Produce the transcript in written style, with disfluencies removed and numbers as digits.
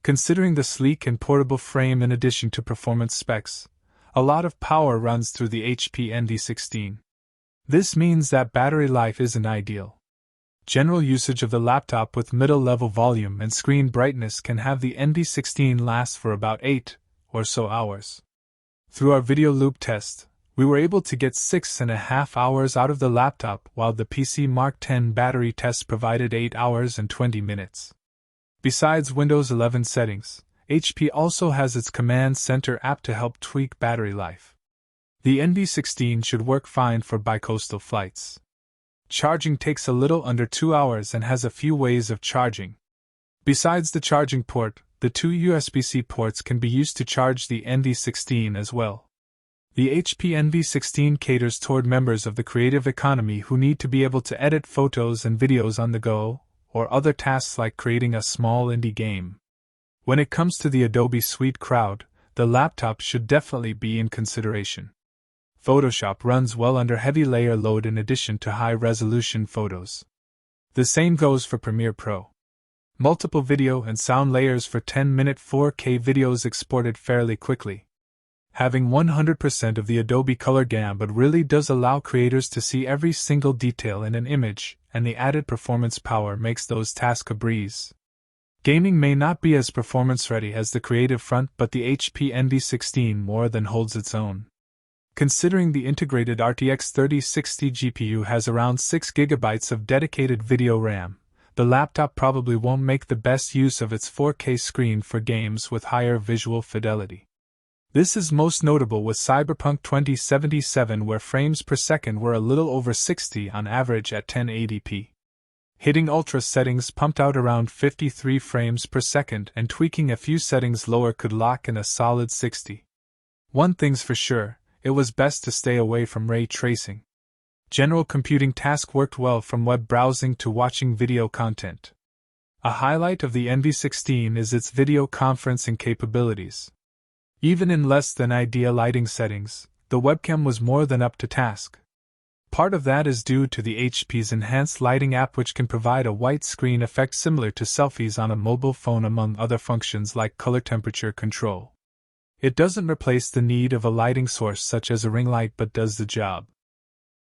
Considering the sleek and portable frame in addition to performance specs, a lot of power runs through the HP Envy16. This means that battery life isn't ideal. General usage of the laptop with middle-level volume and screen brightness can have the Envy16 last for about 8 or so hours. Through our video loop test, we were able to get 6.5 hours out of the laptop, while the PC Mark X battery test provided 8 hours and 20 minutes. Besides Windows 11 settings, HP also has its Command Center app to help tweak battery life. The Envy16 should work fine for bicoastal flights. Charging takes a little under 2 hours and has a few ways of charging. Besides the charging port, the 2 USB-C ports can be used to charge the Envy16 as well. The HP Envy16 caters toward members of the creative economy who need to be able to edit photos and videos on the go, or other tasks like creating a small indie game. When it comes to the Adobe Suite crowd, the laptop should definitely be in consideration. Photoshop runs well under heavy layer load in addition to high-resolution photos. The same goes for Premiere Pro. Multiple video and sound layers for 10-minute 4K videos exported fairly quickly. Having 100% of the Adobe Color gamut really does allow creators to see every single detail in an image, and the added performance power makes those tasks a breeze. Gaming may not be as performance-ready as the Creative Front, but the HP Envy16 more than holds its own. Considering the integrated RTX 3060 GPU has around 6 GB of dedicated video RAM, the laptop probably won't make the best use of its 4K screen for games with higher visual fidelity. This is most notable with Cyberpunk 2077, where frames per second were a little over 60 on average at 1080p. Hitting ultra settings pumped out around 53 frames per second, and tweaking a few settings lower could lock in a solid 60. One thing's for sure, it was best to stay away from ray tracing. General computing task worked well from web browsing to watching video content. A highlight of the Envy16 is its video conferencing capabilities. Even in less than ideal lighting settings, the webcam was more than up to task. Part of that is due to the HP's enhanced lighting app, which can provide a white screen effect similar to selfies on a mobile phone, among other functions like color temperature control. It doesn't replace the need of a lighting source such as a ring light, but does the job.